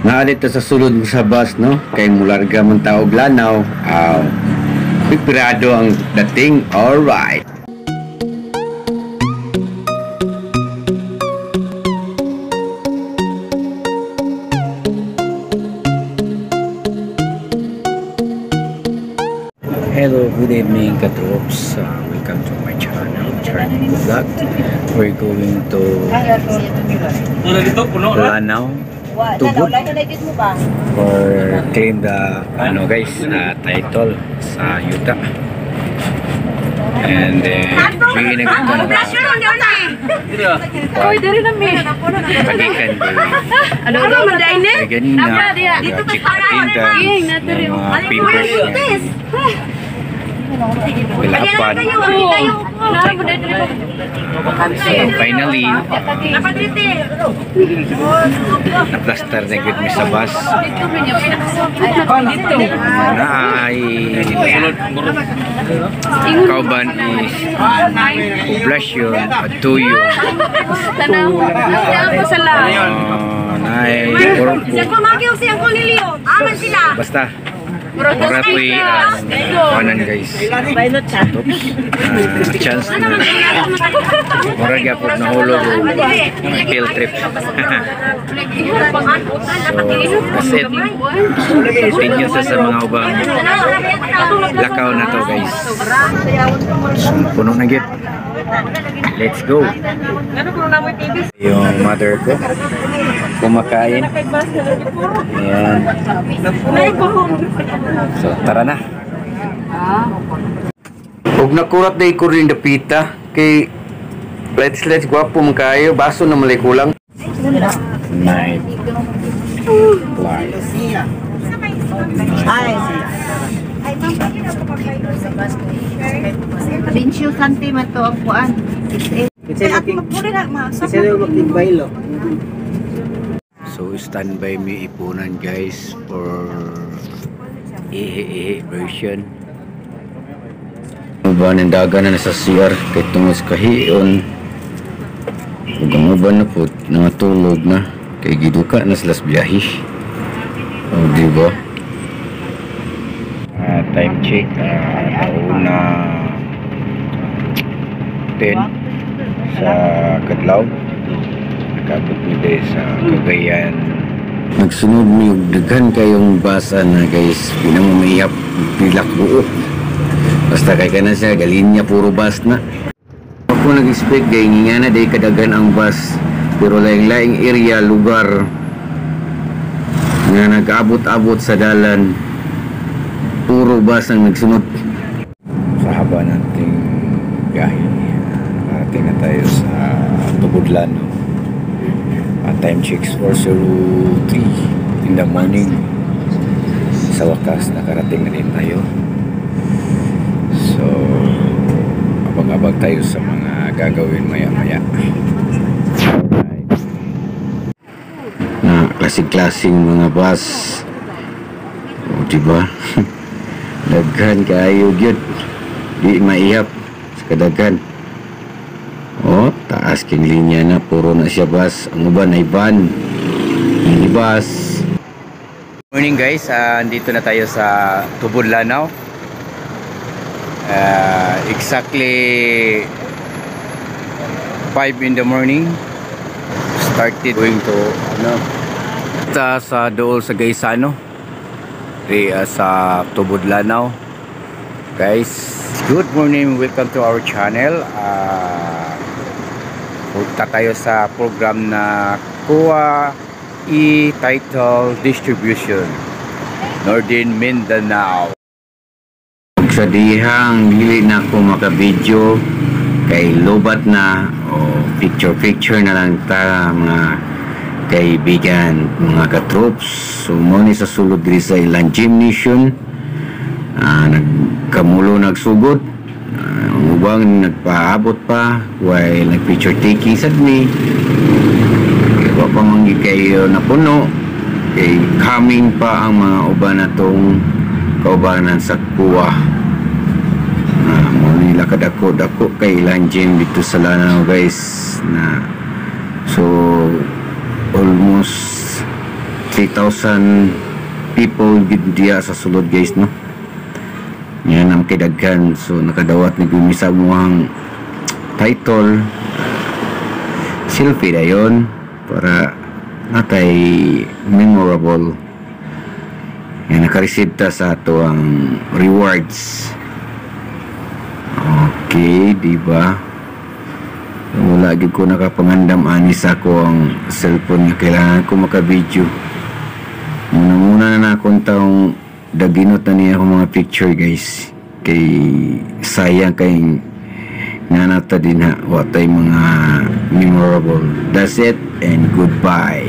Dito sa sulod sa bus, no? Kay mularga man taog lanaw. Pipirado ang dating. Alright. Hello, good evening, katroops. Welcome to my channel, Charlie Vlog. We're going to Lanao, Tubod, for claim the guys, title sa Yuta. And then we nagpunta Oy, diri na mi. pagikan ko Ano man dai ne? ganina check tinta mga papers niya. Pilapan. So finally na-plaster na good mi sa bus na ay kauban is poblasyon at tuyo na ay basta mura ko'y kanan guys chance na mura gyapon na hulog field trip. So that's it, continue sa mga ubang lakaw na to guys. So puno na git, let's go. Yung mother ko kumakain. Ayan. So tara na. Huwag nakurat na ko rin dapita kay let's gwapo mo kayo, baso na malay kulang. Night flies. Linsyo santi man to ang kuan. So standby may ipunan guys for ihi version. Uban ang daga na nasa CR kay tungos kahiyon. Ugang uban na po nangatulog na kay giduka na sila sa biyahe. O diba? Time check nauna 10 sa Kadlaw. Nakabot mi dahil sa Cagayan. Nagsunod mi daghan kayong basa na guys, pinamamihap pilak buot. Basta kay kana siya galinya puro bus na. Ako nag-expect kay nga na day kadagan ang bus, pero laing-laing area lugar nga nag-abot-abot sa dalan, puro bus ang nagsunod. Sa haba nating biyahe, narating na tayo sa Tubodlan. Time checks 4:03 in the morning. Sa wakas nakarating na din tayo. So abang-abang tayo sa mga gagawin maya-maya. Na klaseng-klaseng mga bus. O diba? Daghan kayo gyud. Di maihap sa kadaghan. Oh, taas king linya na, puro na siya bus. Ang uban ay van, hindi bus. Morning guys, andito na tayo sa Tubod, Lanao. Exactly 5 in the morning. Started going to sa dool sa Gaisano. Sa Tubod, Lanao. Guys, good morning, welcome to our channel. Punta tayo sa program na Kuha E-Title Distribution Northern Mindanao. Sa dihang dili na ako maka-video kay lobat na o picture na lang ta mga kaibigan, mga katroops. So muna sa sulod diri sa ilang gymnasium, nagkamulo nagsugod. Ang ubang nagpaabot pa while nag-picture taking sad me. Kaya pa mangi kayo na puno kay coming pa ang mga uban na tong kaubanan sa Kuha. Muna lakad-dako kay ilang gym dito sa Lanao guys na. So almost 3,000 people gid diya sa sulod guys, no? Yan ang kidaghan. So nakadawat ni Gumisa mo ang title, selfie dayon para natay memorable. Yan, nakareceive ta sa ato ang rewards. Okay, diba? Wala gid ko nakapangandam ani sa ako ang cellphone nga kailangan ko maka-video. Muna na akong taong daginot na niya akong mga picture guys. Kay sayang kay nanata din ha. Watay mga memorable. That's it and goodbye.